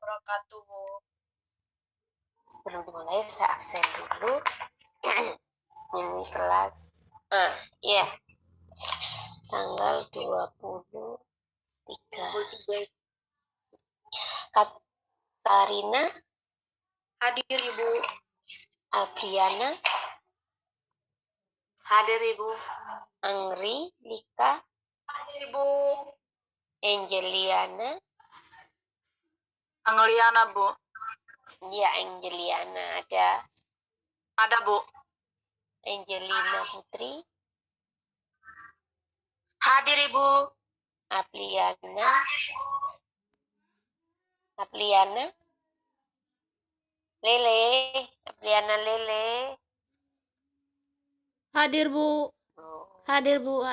Wabarakatuh. Sebelum dimulai saya absen dulu. Ini kelas ya tanggal 23. Katarina Hadir Ibu. Adriana Hadir Ibu. Angri Lika Hadir Ibu. Angeliana Angliana Bu. ya Angeliana ada Ada Bu. Angelina Putri Hadir Ibu. Apliana Lele Apliana Lele Hadir Bu. oh. Hadir Bu.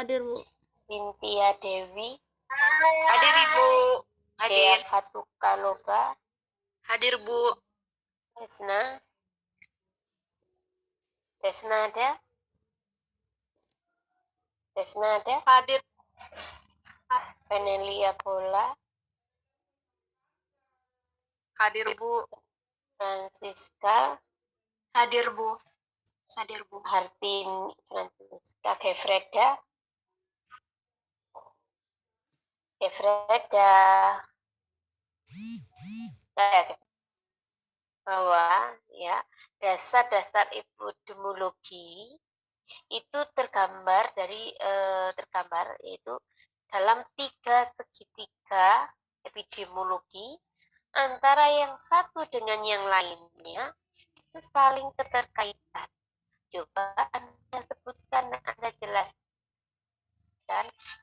Cynthia Dewi Hadir Ibu. Dea Hadir. Fatuka Loba Hadir Bu. Desna ada Hadir. Penelia Bola Hadir Bu. Francisca Hadir Bu. Hadir Bu. Hartini Francisca Gefreda bahwa ya dasar-dasar epidemiologi itu tergambar yaitu dalam 3 segitiga epidemiologi antara yang satu dengan yang lainnya itu saling keterkaitan. Coba Anda sebutkan, Anda jelaskan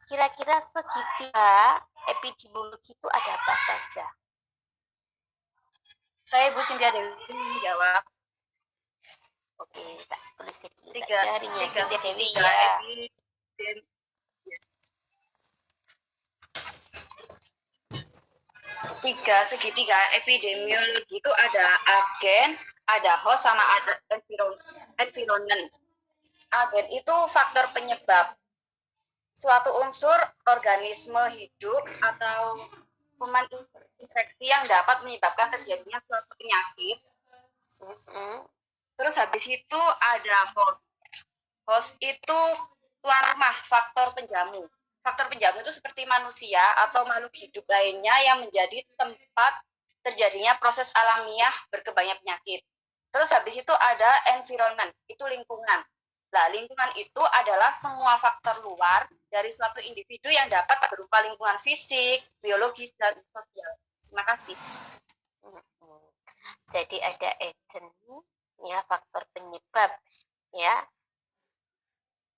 kira-kira segitiga epidemiologi itu ada apa saja? Saya Bu Cynthia Dewi menjawab. Oke, tak tulis dulu Tiga harinya Cynthia Dewi ya. Tiga segitiga epidemiologi itu ada agen, ada host, sama ada environment. Agen itu faktor penyebab suatu unsur organisme hidup atau kuman infeksi yang dapat menyebabkan terjadinya suatu penyakit. Terus habis itu ada host. Host itu tuan rumah, faktor penjamu. Faktor penjamu itu seperti manusia atau makhluk hidup lainnya yang menjadi tempat terjadinya proses alamiah berkembangnya penyakit. Terus habis itu ada environment, itu lingkungan. Nah, lingkungan itu adalah semua faktor luar dari suatu individu yang dapat berupa lingkungan fisik, biologis, dan sosial. Terima kasih. Jadi ada agent, ya, faktor penyebab, ya,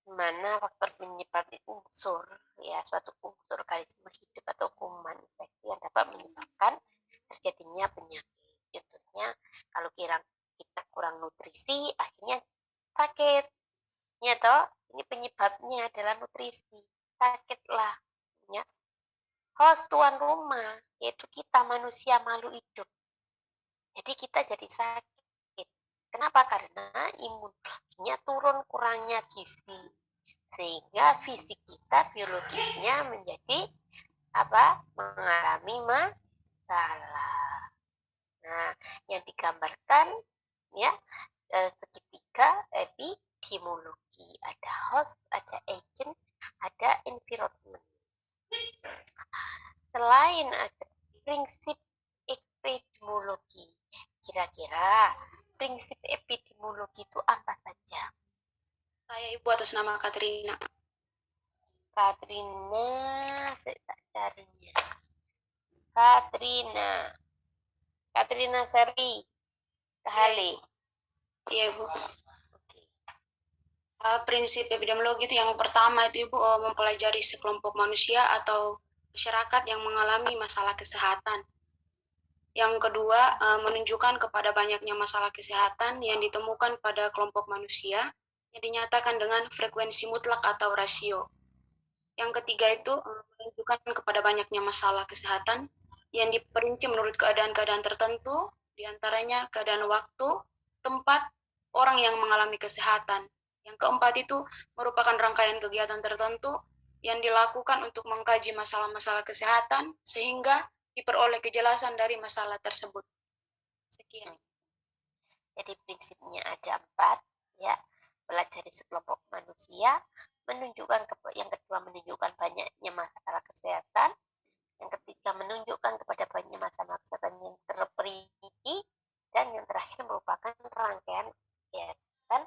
mana faktor penyebab unsur, ya, suatu unsur organisme hidup atau kuman infeksi yang dapat menyebabkan terjadinya penyakit. Contohnya, kalau kita kurang nutrisi, akhirnya sakit. Ya toh, ini penyebabnya adalah nutrisi, sakitlah, ya. Host tuan rumah, yaitu kita manusia makhluk hidup. Jadi kita jadi sakit. Kenapa? Karena imunitasnya turun, kurangnya gizi. Sehingga fisik kita, biologisnya menjadi mengalami masalah. Nah, yang digambarkan ya segitiga epidemiologi. Ada host, ada agent, ada environment. Selain ada prinsip epidemiologi. Kira-kira prinsip epidemiologi itu apa saja? Saya Ibu atas nama Katrina. Katrina, saya tak carinya. Katrina Seri Kahali. Iya Ibu. Oke. Prinsip epidemiologi itu yang pertama itu Ibu mempelajari sekelompok manusia atau masyarakat yang mengalami masalah kesehatan. Yang kedua, menunjukkan kepada banyaknya masalah kesehatan yang ditemukan pada kelompok manusia yang dinyatakan dengan frekuensi mutlak atau rasio. Yang ketiga itu menunjukkan kepada banyaknya masalah kesehatan yang diperinci menurut keadaan-keadaan tertentu, diantaranya keadaan waktu, tempat, orang yang mengalami kesehatan. Yang keempat itu merupakan rangkaian kegiatan tertentu yang dilakukan untuk mengkaji masalah-masalah kesehatan sehingga diperoleh kejelasan dari masalah tersebut. Sekian. Jadi prinsipnya ada 4, ya. Pelajari sekelompok manusia, yang kedua menunjukkan banyaknya masalah kesehatan, yang ketiga menunjukkan kepada banyaknya masalah kesehatan yang terperinci, dan yang terakhir merupakan rangkaian kegiatan.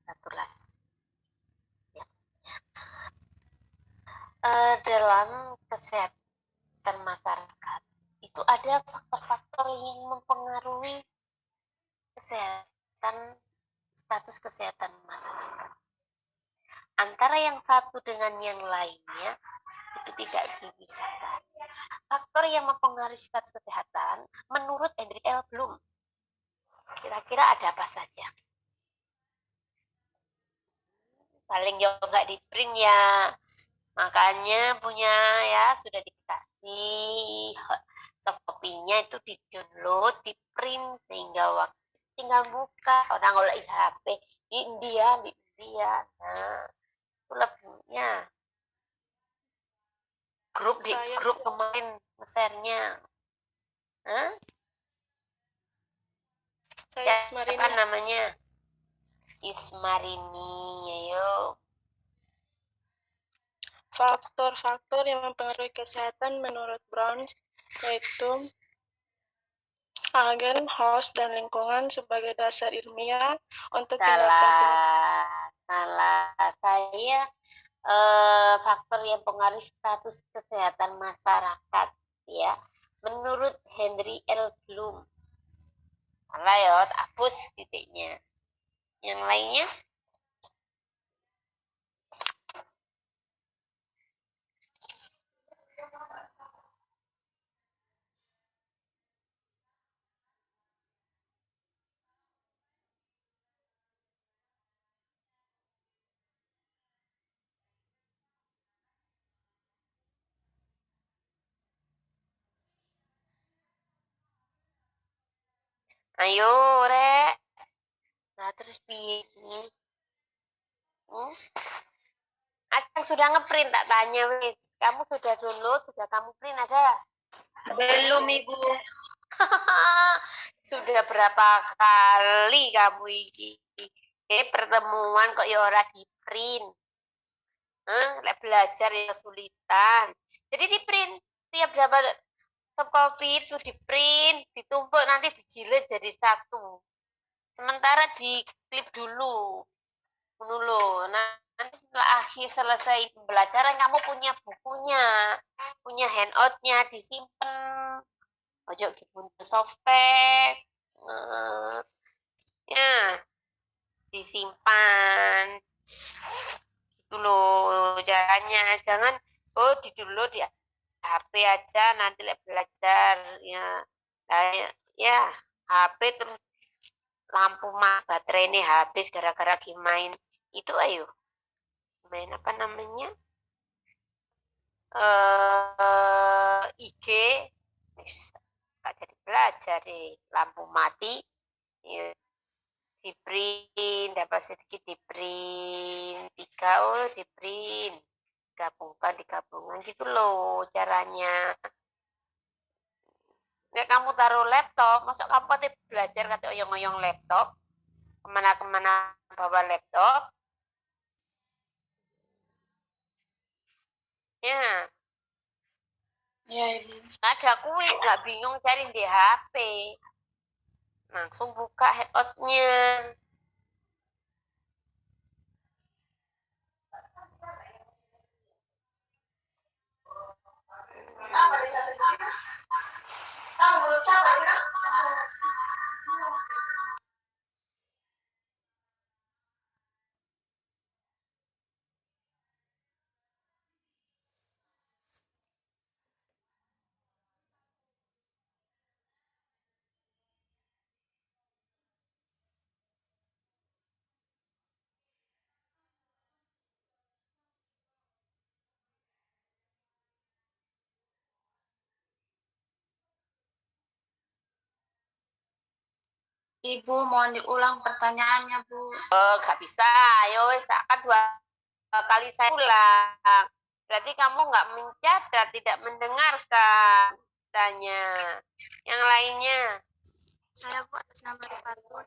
Satu lagi. Ya. Dalam kesehatan masyarakat itu ada faktor-faktor yang mempengaruhi status kesehatan masyarakat. Antara yang satu dengan yang lainnya itu tidak dipisahkan. Faktor yang mempengaruhi status kesehatan menurut Henry L. Bloom, kira-kira ada apa saja? Paling nggak di print ya, makanya punya ya sudah dikasih soft copy-nya itu di download, di print sehingga waktu tinggal buka orang oleh HP di India. Nah, itu lebihnya grup kemarin share-nya. Saya Siapa namanya? Ismarini, ayo. Faktor-faktor yang mempengaruhi kesehatan menurut Brown yaitu agen, host, dan lingkungan sebagai dasar ilmiah untuk tindakan. Salah. Saya faktor yang mempengaruhi status kesehatan masyarakat, ya, menurut Henry L. Bloom. Salah ya, hapus titiknya. Yang lainnya? Ayo, Rek. Nah, terus piye ini? Akang sudah ngeprint, tak tanya wis. Kamu sudah download, sudah kamu print ada? Belum Ibu. Sudah berapa kali kamu ini pertemuan kok ya ora di print? Belajar ya kesulitan. Jadi di print tiap dapat soft copy itu di print, ditumpuk nanti dijilid jadi satu. Sementara di klip dulu. Nanti setelah selesai pembelajaran kamu punya bukunya, punya handoutnya, disimpan. Ojo buntu softtek. Ya, disimpan. Itu loh, jangan di dulu di HP aja nanti belajar ya. Ya, HP terus lampu baterai ini habis gara-gara main itu. Ayo main apa namanya IG gak jadi belajar deh, lampu mati ya, di print dapat sedikit, di print 3 di print digabungkan gitu loh caranya. Nggak kamu taruh laptop, masuk kamu belajar kata oyong-oyong laptop kemana-kemana bawa laptop. Ya, Ya, Ibu. ada kuis nggak bingung cari di HP. Langsung buka headotnya. Ibu, mohon diulang pertanyaannya, Bu. Oh, nggak bisa. Yo, wes kan dua kali saya ulang. Berarti kamu nggak mencatat, tidak mendengarkan. Tanya. Yang lainnya. Saya, Bu, atas nama Rifatul.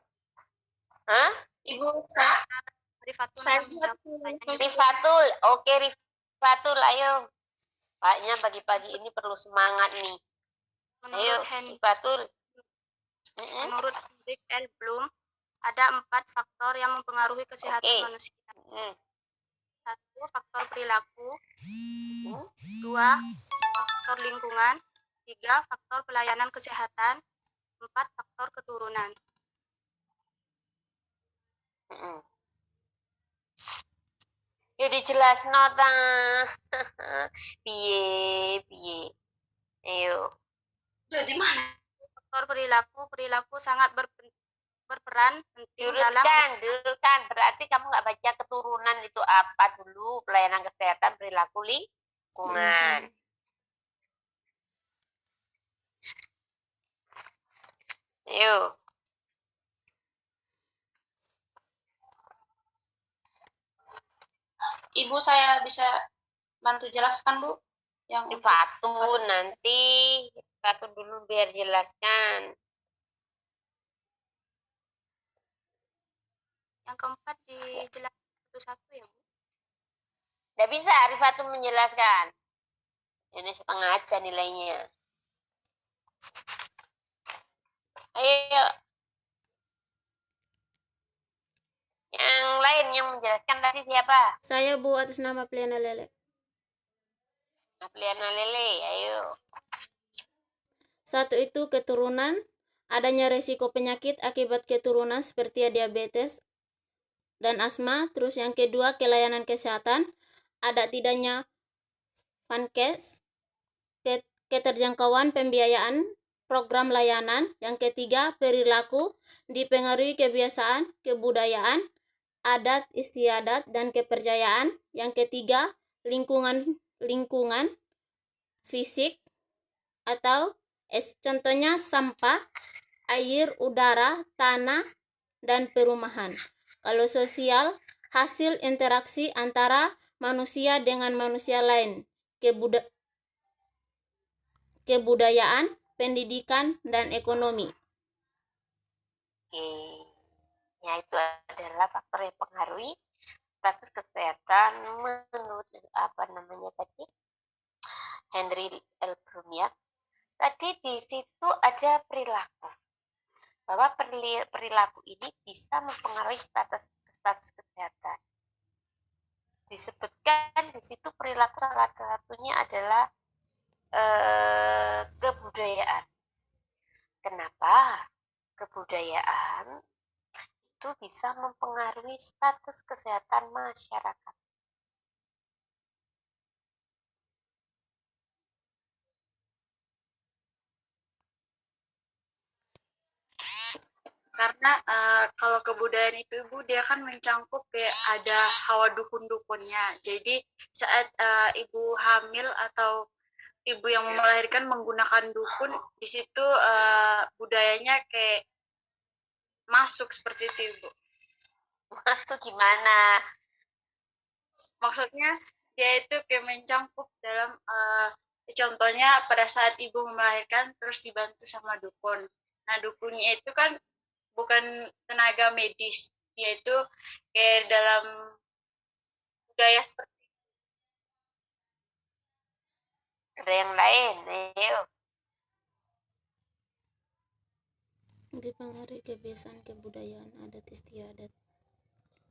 Hah? Ibu, saya Rifatul Saya yang menjawab pertanyaan. Rifatul. Oke, Rifatul. Ayo. Kayaknya pagi-pagi ini perlu semangat nih. Ayo, Menurut Henry, Rifatul. menurut Hendrik L. Bloom, ada 4 faktor yang mempengaruhi kesehatan Oke. manusia. Mm. 1. Faktor perilaku. Mm. 2. Faktor lingkungan. 3. Faktor pelayanan kesehatan. 4. Faktor keturunan. Mm. Ya dijelas nota. Piye, piye. Ayo. Jadi mana? Faktor perilaku sangat berperan penting dalam Dulukan. Berarti kamu nggak baca keturunan itu apa dulu? Pelayanan kesehatan, perilaku lingkungan. Ayo. Ibu, saya bisa bantu jelaskan, Bu? Yang untuk Rifatul nanti. Rifatul dulu biar jelaskan. yang keempat dijelaskan satu-satu ya, Bu. Nggak bisa Rifatul menjelaskan. Ini setengah aja nilainya. Ayo. Yang lain yang menjelaskan tadi siapa? Saya, Bu, atas nama Pliana Lele. Apliana Lele, ayo. Satu itu keturunan, adanya resiko penyakit akibat keturunan seperti diabetes dan asma. Terus yang kedua, kelayanan kesehatan, ada tidaknya fankes, keterjangkauan pembiayaan program layanan. Yang ketiga, perilaku, dipengaruhi kebiasaan, kebudayaan, adat istiadat, dan kepercayaan. Yang ketiga, lingkungan fisik atau contohnya sampah, air, udara, tanah, dan perumahan. Kalau sosial, hasil interaksi antara manusia dengan manusia lain, kebudayaan, pendidikan, dan ekonomi. Oke. Ya, itu adalah faktor yang mempengaruhi status kesehatan menurut apa namanya tadi? Henry L. Bloom ya. Tadi di situ ada perilaku. Bahwa perilaku ini bisa mempengaruhi status kesehatan. Disebutkan di situ perilaku salah satunya adalah kebudayaan. Kenapa? Kebudayaan itu bisa mempengaruhi status kesehatan masyarakat. karena kalau kebudayaan itu, Ibu, dia kan mencangkup kayak ada hawa dukun-dukunnya. Jadi saat Ibu hamil atau Ibu yang melahirkan menggunakan dukun, di situ budayanya kayak masuk seperti itu, Ibu. Masuk gimana? Maksudnya dia itu kayak mencangkup dalam contohnya pada saat ibu melahirkan terus dibantu sama dukun. Nah, dukunnya itu kan bukan tenaga medis, dia itu kayak dalam budaya seperti Ada yang lain, ayo. Dipengaruhi kebiasaan kebudayaan adat istiadat.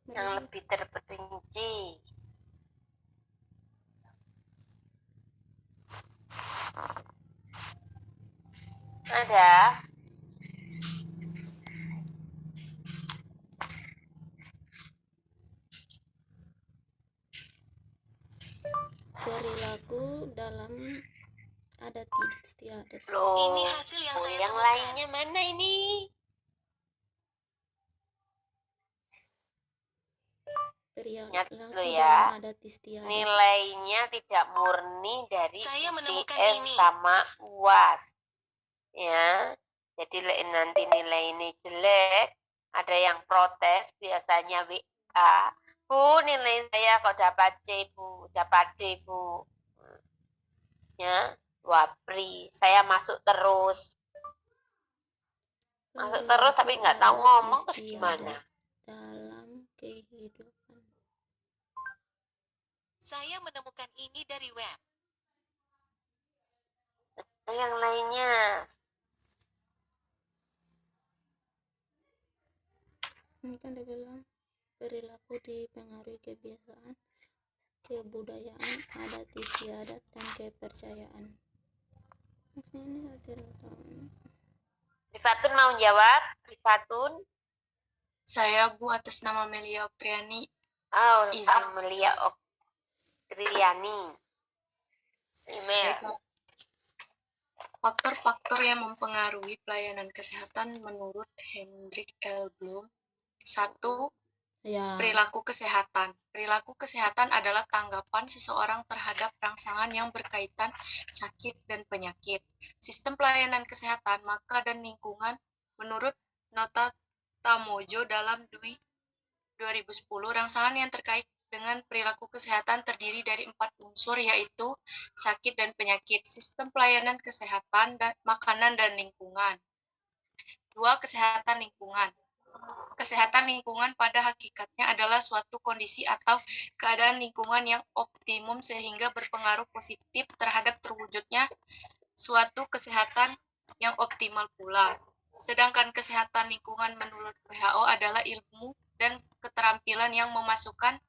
Yang lebih terperinci. Ada. Perilaku dalam adat istiadat. Loh, Ini hasil yang saya yang temukan. lainnya mana ini? Perilaku dulu ya. dalam adat istiadat. Nilainya tidak murni dari Saya menemukan UTS ini. sama UAS. Ya, jadi nanti nilai ini jelek, ada yang protes, biasanya WA, Bu, nilai saya kok dapat C, Bu, dapat D, Bu. Ya, wapri, saya masuk terus. Masuk terus tapi nggak tahu Perilaku ngomong, adat terus gimana? istiadat dalam kehidupan. Saya menemukan ini dari web. Yang lainnya, Ini kan dia bilang perilaku dipengaruhi kebiasaan kebudayaan adat istiadat dan kepercayaan. Maksudnya ini tidak tahu. Privatun mau jawab? Privatun? Saya Bu atas nama Melia Oktriani. Oh, Izin. Amelia Oktriani. Email. Faktor-faktor yang mempengaruhi pelayanan kesehatan menurut Hendrik L. Bloom. 1. Ya, Perilaku kesehatan. Perilaku kesehatan adalah tanggapan seseorang terhadap rangsangan yang berkaitan sakit dan penyakit. Sistem pelayanan kesehatan, maka dan lingkungan menurut Nota Tamojo dalam Dwi 2010, rangsangan yang terkait dengan perilaku kesehatan terdiri dari 4 unsur, yaitu sakit dan penyakit, sistem pelayanan kesehatan, dan makanan dan lingkungan. 2. Kesehatan lingkungan. Kesehatan lingkungan pada hakikatnya adalah suatu kondisi atau keadaan lingkungan yang optimum sehingga berpengaruh positif terhadap terwujudnya suatu kesehatan yang optimal pula. Sedangkan kesehatan lingkungan menurut WHO adalah ilmu dan keterampilan yang memasukkan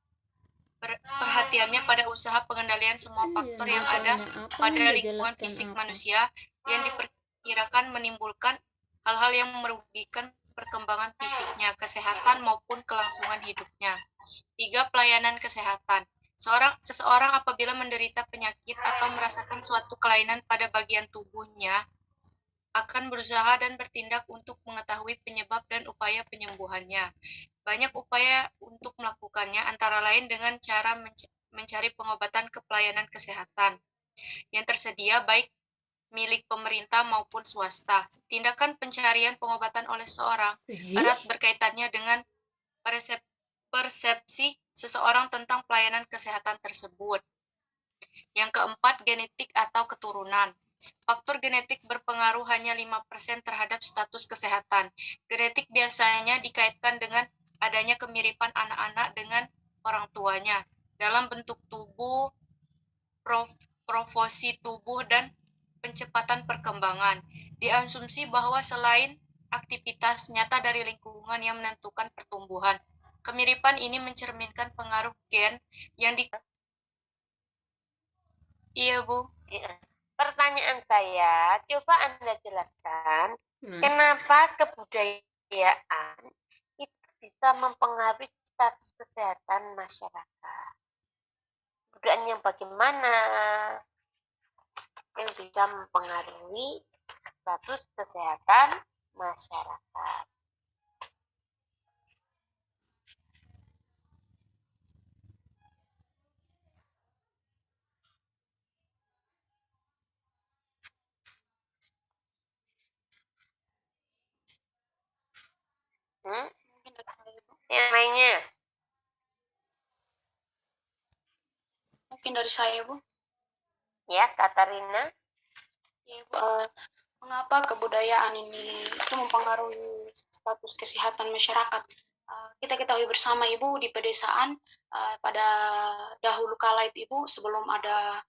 perhatiannya pada usaha pengendalian semua faktor yang ada pada lingkungan fisik manusia yang diperkirakan menimbulkan hal-hal yang merugikan perkembangan fisiknya, kesehatan maupun kelangsungan hidupnya. 3. Pelayanan kesehatan. Seseorang apabila menderita penyakit atau merasakan suatu kelainan pada bagian tubuhnya akan berusaha dan bertindak untuk mengetahui penyebab dan upaya penyembuhannya. Banyak upaya untuk melakukannya, antara lain dengan cara mencari pengobatan ke pelayanan kesehatan yang tersedia baik milik pemerintah maupun swasta. Tindakan pencarian pengobatan oleh seorang erat berkaitannya dengan persepsi seseorang tentang pelayanan kesehatan tersebut. Yang keempat, genetik atau keturunan. Faktor genetik berpengaruh hanya 5% terhadap status kesehatan. Genetik biasanya dikaitkan dengan adanya kemiripan anak-anak dengan orang tuanya dalam bentuk tubuh, proporsi tubuh, dan pencepatan perkembangan. Diasumsi bahwa selain aktivitas nyata dari lingkungan yang menentukan pertumbuhan, kemiripan ini mencerminkan pengaruh gen yang Iya, Bu. Ya. Pertanyaan saya, coba Anda jelaskan kenapa kebudayaan itu bisa mempengaruhi status kesehatan masyarakat. Kebudayaan yang bagaimana yang bisa mempengaruhi status kesehatan masyarakat. Yang lainnya? Mungkin dari saya, Bu. Ya, Katarina. Ya, Bu. Mengapa kebudayaan ini itu mempengaruhi status kesehatan masyarakat? Kita ketahui bersama, Ibu, di pedesaan pada dahulu kala itu, Ibu, sebelum ada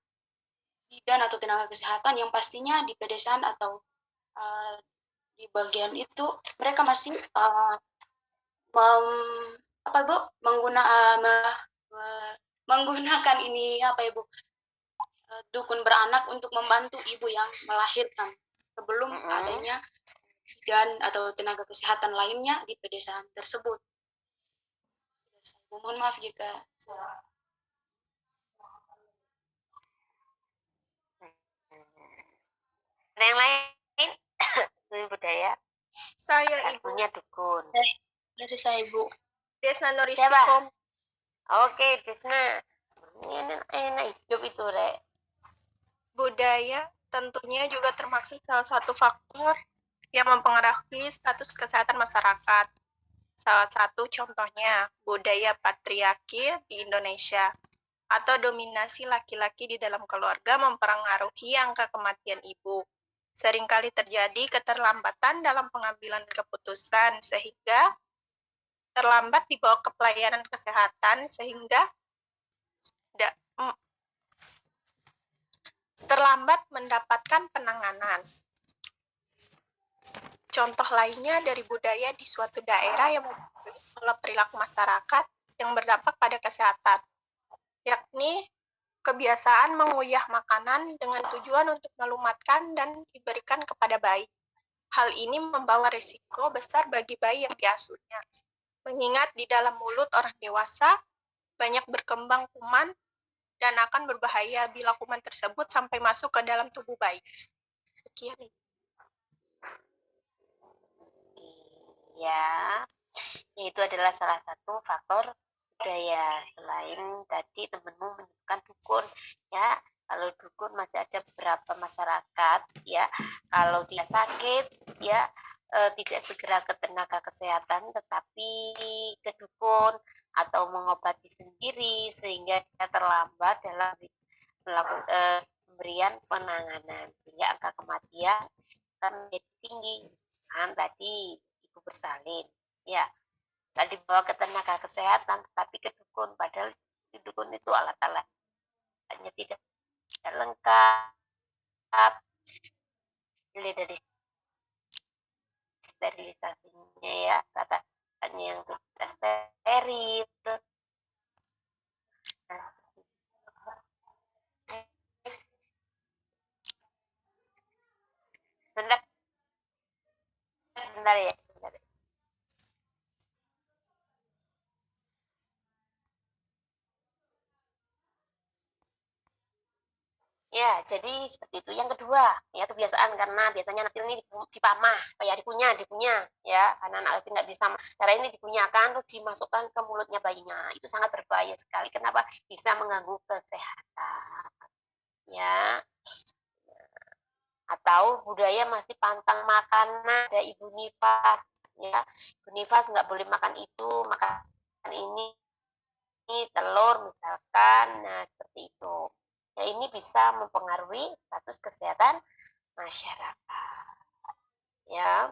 bidan atau tenaga kesehatan yang pastinya di pedesaan atau di bagian itu mereka masih menggunakan ini dukun beranak untuk membantu ibu yang melahirkan sebelum adanya bidan atau tenaga kesehatan lainnya di pedesaan tersebut. Mohon maaf jika Ada yang lain? Dari budaya. Saya Ibu Satunya dukun. dari saya Ibu. Desna Siapa? Noristikom. Oke, Desna. Ini enak hidup itu, Rek. Budaya tentunya juga termasuk salah satu faktor yang mempengaruhi status kesehatan masyarakat. Salah satu contohnya budaya patriarki di Indonesia atau dominasi laki-laki di dalam keluarga mempengaruhi angka kematian ibu. Seringkali terjadi keterlambatan dalam pengambilan keputusan sehingga terlambat dibawa ke pelayanan kesehatan sehingga terlambat mendapatkan penanganan. Contoh lainnya dari budaya di suatu daerah yang mempengaruhi perilaku masyarakat yang berdampak pada kesehatan, yakni kebiasaan mengunyah makanan dengan tujuan untuk melumatkan dan diberikan kepada bayi. Hal ini membawa risiko besar bagi bayi yang diasuhnya, mengingat di dalam mulut orang dewasa banyak berkembang kuman dan akan berbahaya bila kuman tersebut sampai masuk ke dalam tubuh bayi. Sekian. Ya, itu adalah salah satu faktor budaya. Selain tadi temenmu menyebutkan dukun, ya, kalau dukun masih ada beberapa masyarakat, ya, kalau dia sakit, ya, tidak segera ke tenaga kesehatan, tetapi ke dukun atau mengobati sendiri sehingga dia terlambat dalam melakukan pemberian penanganan sehingga angka kematian akan menjadi tinggi. Kan tadi ibu bersalin, ya, tadi dibawa ke tenaga kesehatan tetapi ke dukun, padahal di dukun itu alat-alatnya tidak lengkap, dilihat dari sterilisasinya, ya, katanya yang tidak steril. Nah, sebentar ya, sebentar. Ya, jadi seperti itu. Yang kedua, ya, kebiasaan, karena biasanya anak ini dipamah, ya, dipunya, ya, karena anak nggak bisa. Cara ini dipunyakan, terus dimasukkan ke mulutnya bayinya. Itu sangat berbahaya sekali. Kenapa? Bisa mengganggu kesehatan, ya. Atau budaya masih pantang makanan, ada ibu nifas, ya. Ibu nifas nggak boleh makan itu, makan ini, telur misalkan. Nah, seperti itu. Ya, ini bisa mempengaruhi status kesehatan masyarakat. Ya,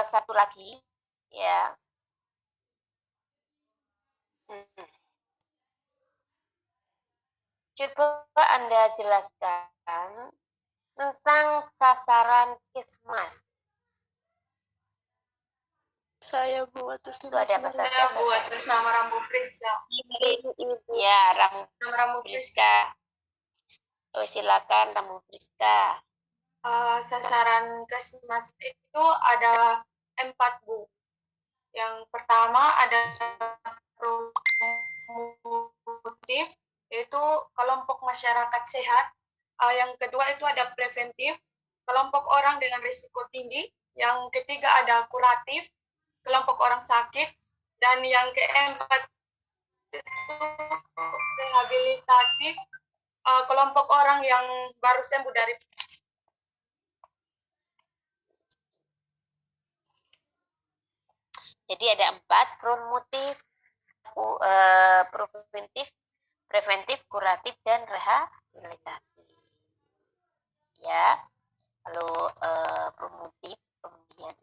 satu lagi, ya. Coba Anda jelaskan tentang sasaran Kismas. Saya buat atas Itu ada apa saja? nama Rambu Priska. Ya, Rambu Nama Rambu Priska. Priska. Oh, silakan Rambu Priska. Sasaran Kesmas itu ada 4, Bu. Yang pertama ada promotif, yaitu kelompok masyarakat sehat. Yang kedua itu ada preventif, kelompok orang dengan risiko tinggi. Yang ketiga ada kuratif, kelompok orang sakit. Dan yang keempat itu rehabilitatif, kelompok orang yang baru sembuh dari. Jadi ada 4, promotif, preventif, kuratif, dan rehabilitasi. Ya, lalu promotif, pemberian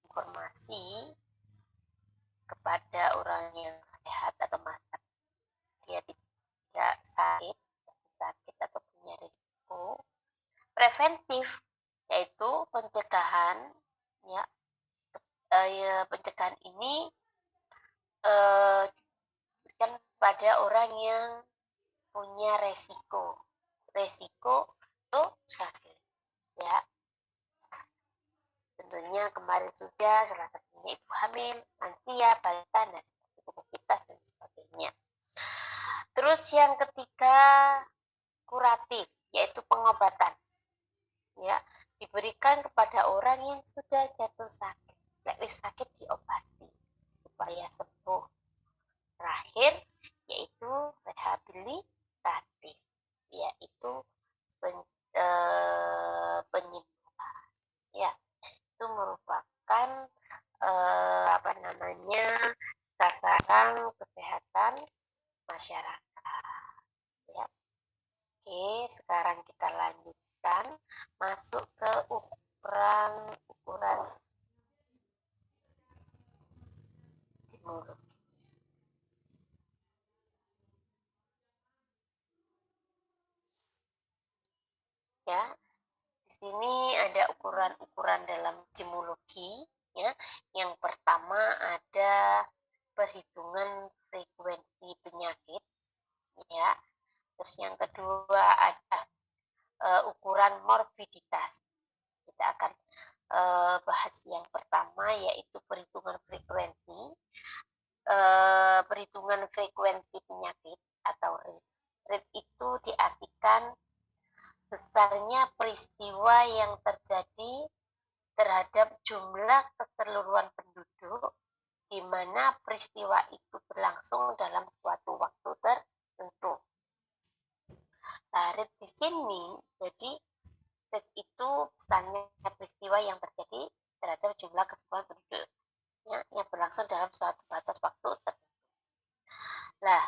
informasi kepada orang yang sehat atau masyarakat dia tidak sakit, preventif, yaitu pencegahan, ya. Pencegahan ini diberikan pada orang yang punya resiko untuk sakit, ya. Tentunya kemarin sudah, salah satunya ibu hamil, lansia, balita, dan seperti obesitas dan sebagainya. Terus yang ketiga, kuratif, yaitu pengobatan, ya, diberikan kepada orang yang sudah jatuh sakit. Lek sakit diobati supaya sembuh. Terakhir yaitu rehabilitatif, yaitu penyembuhan, ya. Itu merupakan sasaran kesehatan masyarakat, ya. Oke, sekarang kita lanjutkan masuk ke ukuran imunologi. Ya, di sini ada ukuran-ukuran dalam imunologi, ya. Yang pertama ada perhitungan frekuensi penyakit, ya. Terus yang kedua ada ukuran morbiditas. Kita akan bahas yang pertama yaitu perhitungan frekuensi. Perhitungan frekuensi penyakit atau rate. Rate itu diartikan besarnya peristiwa yang terjadi terhadap jumlah keseluruhan penduduk di mana peristiwa itu berlangsung dalam suatu waktu tertentu. Nah, rate di sini jadi rate itu besarnya peristiwa yang terjadi terhadap jumlah keseluruhan penduduk yang berlangsung dalam suatu batas waktu tertentu. Nah,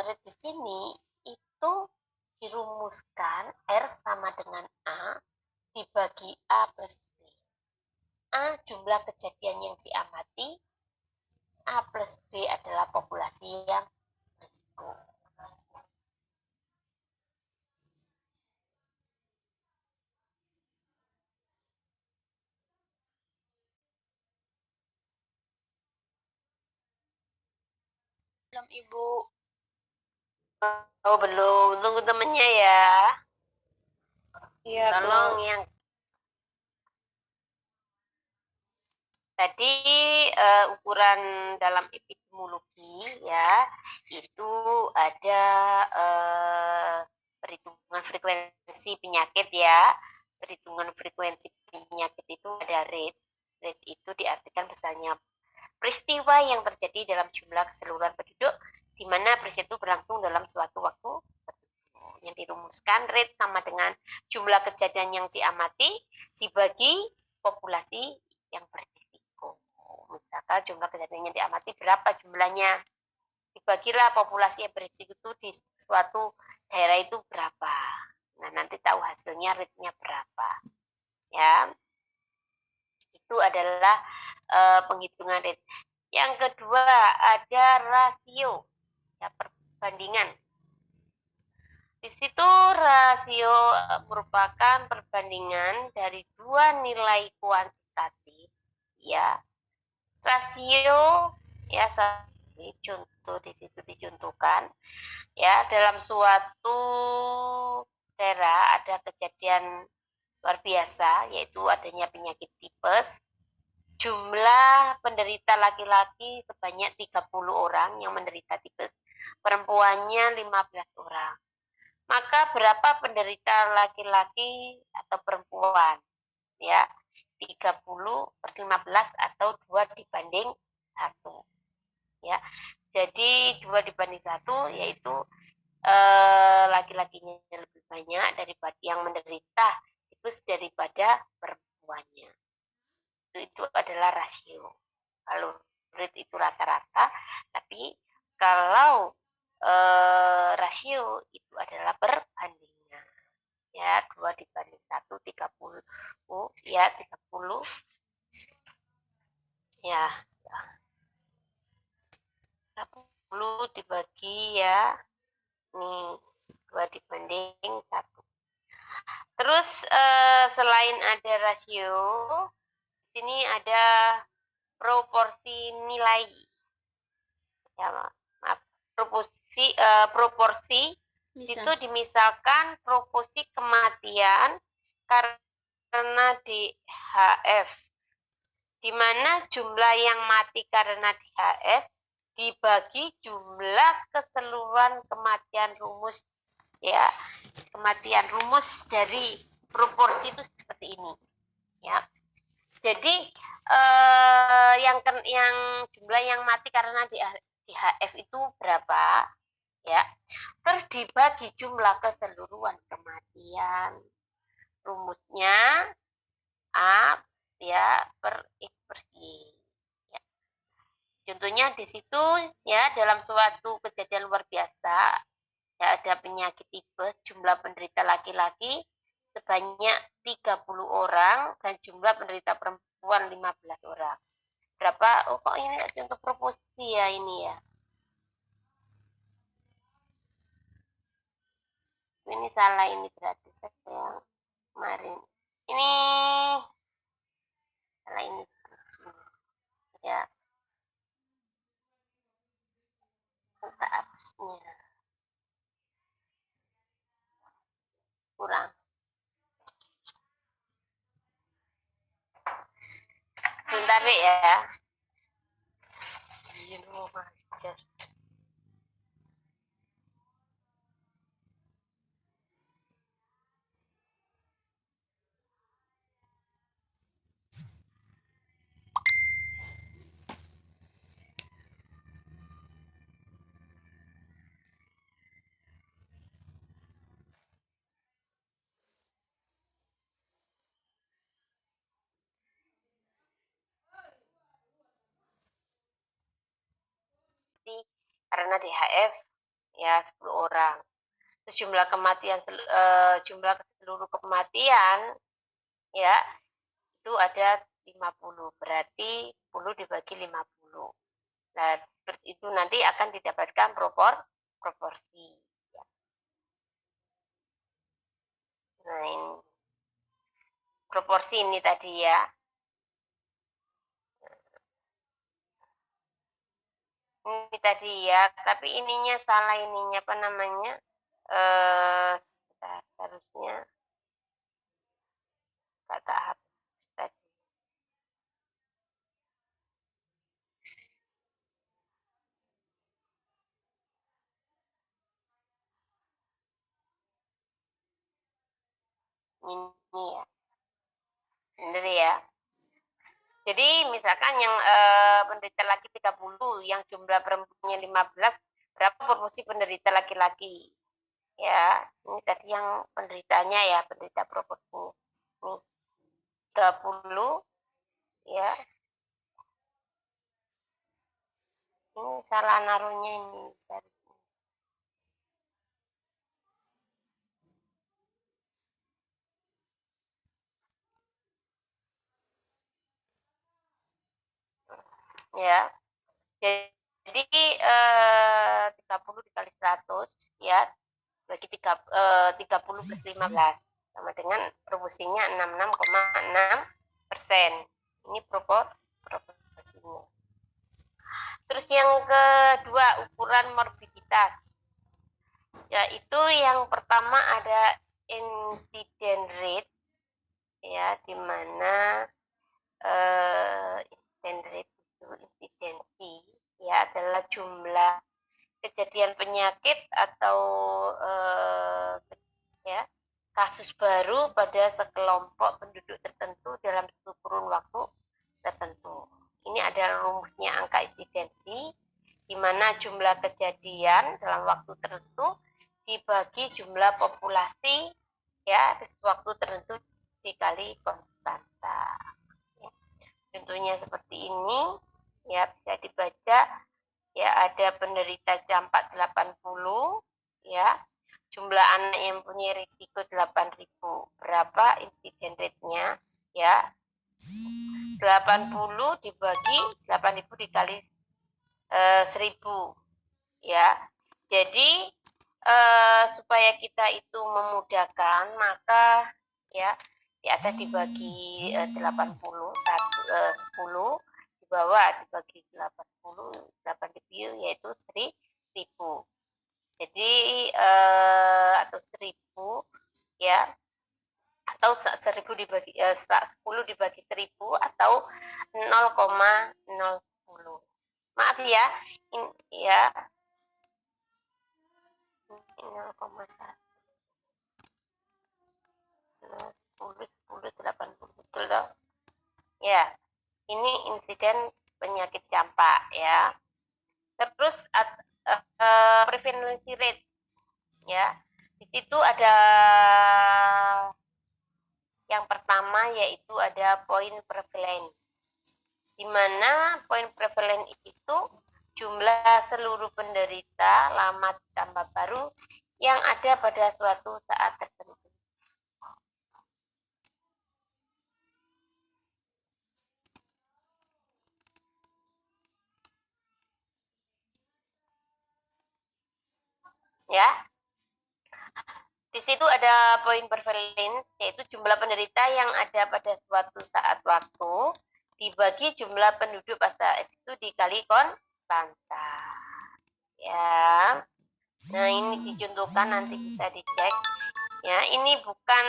rate di sini itu dirumuskan R sama dengan A dibagi A plus B. A jumlah kejadian yang diamati, A plus B adalah populasi yang berisiko. Belum Ibu. Oh belum, tunggu temennya ya. Iya, Tolong Bu. yang tadi ukuran dalam epidemiologi, ya, itu ada perhitungan frekuensi penyakit, ya. Perhitungan frekuensi penyakit itu ada rate. Rate itu diartikan besarnya peristiwa yang terjadi dalam jumlah keseluruhan penduduk di mana peristiwa itu berlangsung dalam suatu waktu tertentu. Yang dirumuskan rate sama dengan jumlah kejadian yang diamati dibagi populasi yang berisiko. Misalkan jumlah kejadian yang diamati berapa jumlahnya, dibagilah populasi yang berisiko itu di suatu daerah itu berapa. Nah, nanti tahu hasilnya rate-nya berapa, ya. Itu adalah penghitungan rate. Yang kedua ada rasio, ya, perbandingan. Di situ rasio merupakan perbandingan dari dua nilai kuantitatif, ya. Rasio, ya, contoh di situ dicontohkan, ya, dalam suatu daerah ada kejadian luar biasa yaitu adanya penyakit tipes. Jumlah penderita laki-laki sebanyak 30 orang yang menderita tipes, perempuannya 15 orang. Maka berapa penderita laki-laki atau perempuan? Ya, 30/15 atau 2 dibanding 1. Ya. Jadi 2 dibanding 1 yaitu laki-lakinya lebih banyak daripada yang menderita tipes daripada perempuannya. Itu adalah rasio. Kalau rate itu rata-rata, tapi kalau rasio itu adalah perbandingan, ya. 2 dibanding 1 30, ya, 30, ya, 30 dibagi, ya, nih 2 dibanding 1. Terus selain ada rasio, di sini ada proporsi nilai. Ya, maaf. Proporsi Misal. itu dimisalkan proporsi kematian karena DHF, di mana jumlah yang mati karena DHF dibagi jumlah keseluruhan kematian rumus, ya. Kematian rumus dari proporsi itu seperti ini, ya. Jadi yang jumlah yang mati karena DHF itu berapa, ya, terus dibagi jumlah keseluruhan kematian, rumusnya A, ya, per X per Y, ya. Contohnya di situ, ya, dalam suatu kejadian luar biasa, ya, ada penyakit tipes, jumlah penderita laki-laki sebanyak 30 orang dan jumlah penderita perempuan 15 orang. Berapa? Oh, kok ini contoh proporsi ya ini ya. Ini salah, ini berarti saya kemarin. Ini salah, ini. Ya. Minta hapusnya. Kurang. Bentar ya. Ini rumah aja. Karena DHF ya 10 orang. Terus jumlah kematian jumlah seluruh kematian ya itu ada 50. Berarti 10 dibagi 50. Nah, seperti itu nanti akan didapatkan proporsi. Ya. Nah, ini proporsi ini tadi ya. Ini tadi ya, tapi ininya salah, ininya apa namanya? Harusnya kata hapus tadi. Ini ya. Bener ya. Jadi misalkan yang penderita laki 30, yang jumlah perempuannya 15, berapa proporsi penderita laki-laki? Ya, ini tadi yang penderitanya ya, penderita proporsi. Ini 30 ya. Ini salah naruhnya ini. Ya. Jadi 30 dikali 100 ya bagi 30 plus 15 sama dengan proporsinya 66,6%. Ini proporsinya. Terus yang kedua, ukuran morbiditas. Yaitu yang pertama ada incident rate ya, di mana incident rate itu insidensi ya adalah jumlah kejadian penyakit atau ya kasus baru pada sekelompok penduduk tertentu dalam satu kurun waktu tertentu. Ini adalah rumusnya angka insidensi, di mana jumlah kejadian dalam waktu tertentu dibagi jumlah populasi ya di waktu tertentu dikali konstanta. Ya. Contohnya seperti ini ya, bisa dibaca ya, ada penderita campak 80 ya, jumlah anak yang punya risiko 8.000. Berapa insiden rate-nya ya? 80 dibagi 8.000 dikali 1.000 ya. Jadi supaya kita itu memudahkan, maka ya. Di atas dibagi 80, 10, di bawah dibagi 80, 8 ribu yaitu 1000. Jadi atau 1000 ya, atau 1000 dibagi 10 dibagi 1000 atau 0,010. Maaf ya, ya 0,1. 10, 10, 80, betul toh? Ya, ini insiden penyakit campak ya. Terus prevalency rate ya. Di situ ada yang pertama yaitu ada poin prevalen. Di mana poin prevalen itu jumlah seluruh penderita lama ditambah baru yang ada pada suatu saat tertentu. Ya, di situ ada poin prevalen yaitu jumlah penderita yang ada pada suatu saat waktu dibagi jumlah penduduk pada itu dikali konstanta. Ya, nah ini dicontohkan, nanti bisa dicek. Ya, ini bukan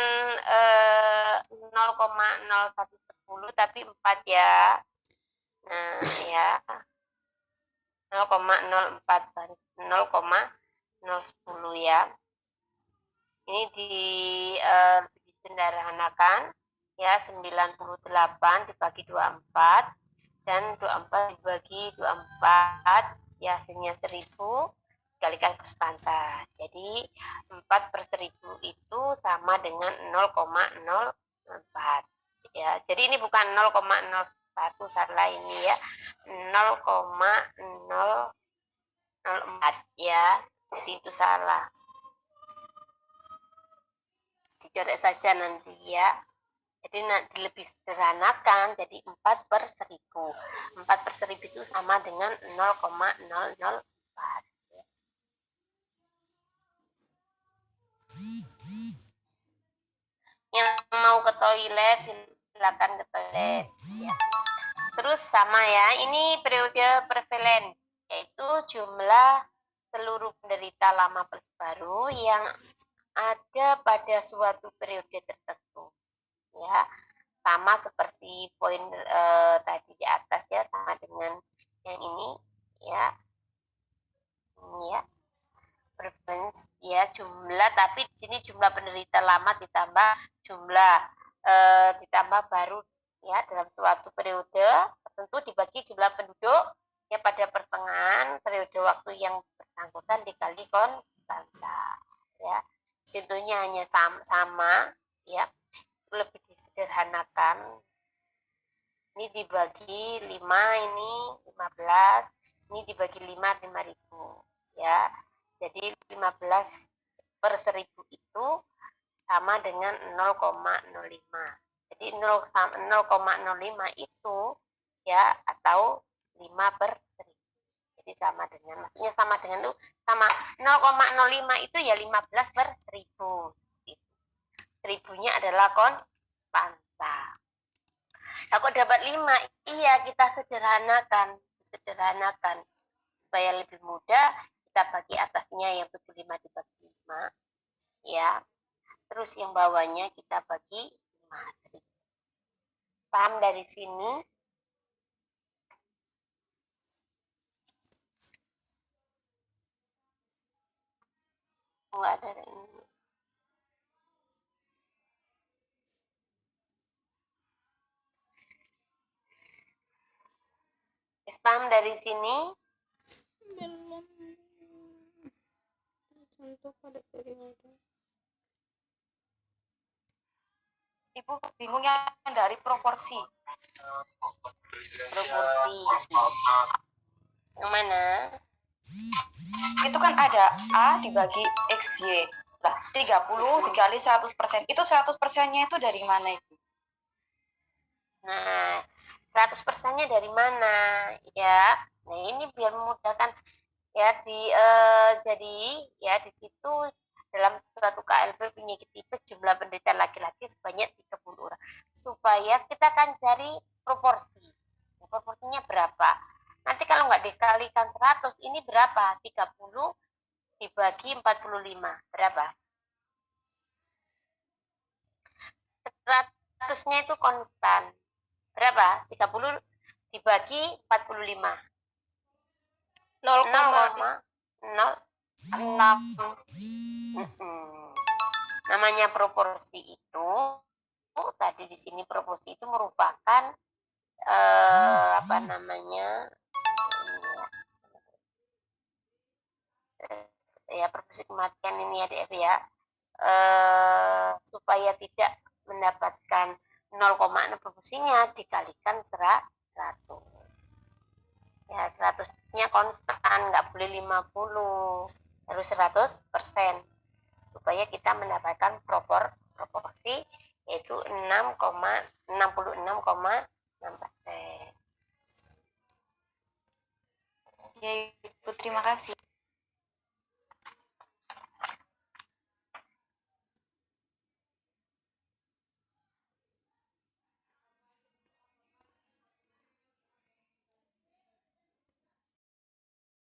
0,0110 tapi 4 ya. Nah, ya 0,04 0,010 ya. Ini disederhanakan ya, 98 dibagi 24 dan 24 dibagi 24 ya hasilnya 1000 dikalikan konstanta. Jadi 4/1000 itu sama dengan 0,04 ya. Jadi ini bukan 0,01, salah ini ya, 0,004 ya. Jadi itu salah. Dicoret saja nanti ya. Jadi nanti lebih sederhanakan, jadi 4/1000. 4/1000 itu sama dengan 0,004. Yang mau ke toilet silakan ke toilet ya. Terus sama ya, ini periode prevalen yaitu jumlah seluruh penderita lama plus baru yang ada pada suatu periode tertentu ya, sama seperti poin tadi di atas ya, sama dengan yang ini ya. Ini ya, prevalence ya, jumlah, tapi di sini jumlah penderita lama ditambah jumlah ditambah baru ya dalam suatu periode tertentu dibagi jumlah penduduk ya pada pertengahan periode waktu yang bersangkutan dikali konstanta ya. Contohnya hanya sama ya, lebih disederhanakan. Ini dibagi 5, ini 15, ini dibagi 5, 5000 ya. Jadi 15/1000 itu sama dengan 0,05. Jadi 0,05 itu ya, atau 5/1000. Jadi sama dengan, maksudnya sama dengan itu sama 0,05 itu ya 15/1000. Seribunya adalah konstanta. Aku dapat 5, iya kita sederhanakan supaya lebih mudah. Kita bagi atasnya yang 75 dibagi 5 ya, terus yang bawahnya kita bagi 5. Paham dari sini? Enggak ada ini. Paham dari sini? Belum. Contoh pada periode. Ibu bingung yang dari proporsi. Proporsi. Yang mana? Itu kan ada A dibagi XY. Lah, 30 dikali 100%. Itu 100%-nya itu dari mana itu? Nah, 100%-nya dari mana ya? Nah, ini biar memudahkan ya, jadi ya di situ dalam suatu KLB penyakit tipes jumlah penderita laki-laki sebanyak 30 orang. Supaya kita akan cari proporsi. Proporsinya berapa? Nanti kalau nggak dikalikan 100, ini berapa? 30 dibagi 45. Berapa? 100-nya itu konstan. Berapa? 30 dibagi 45. 0,06. Namanya proporsi itu tadi di sini proporsi itu merupakan apa namanya ya proporsi kematian ini ya DF ya, supaya tidak mendapatkan 0,6 proporsinya dikalikan 100. Ya 100-nya konstan, nggak boleh 50, harus 100%, supaya kita mendapatkan proporsi yaitu 66,6%. Ya, Ibu, terima kasih.